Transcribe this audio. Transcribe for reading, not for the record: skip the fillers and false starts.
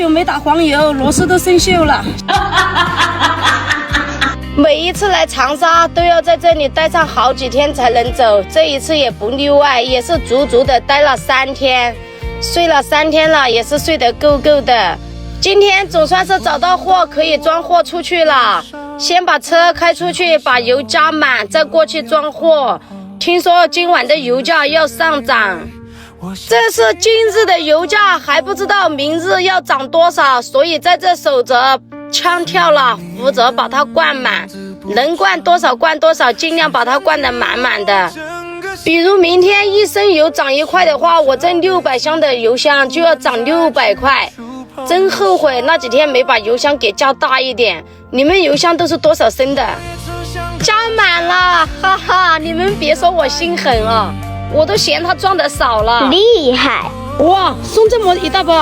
久没打黄油，螺丝都生锈了。每一次来长沙都要在这里待上好几天才能走，这一次也不例外，也是足足的待了3天，睡了3天了，也是睡得够够的。今天总算是找到货可以装货出去了，先把车开出去，把油加满，再过去装货。听说今晚的油价要上涨，这是今日的油价，还不知道明日要涨多少，所以在这守着枪跳了，负责把它灌满，能灌多少灌多少，尽量把它灌得满满的。比如明天1升油涨1块的话，我这600箱的油箱就要涨600块，真后悔那几天没把油箱给加大一点。你们油箱都是多少升的？加满了，哈哈！你们别说我心狠啊，我都嫌它装的少了。厉害！哇，送这么一大包。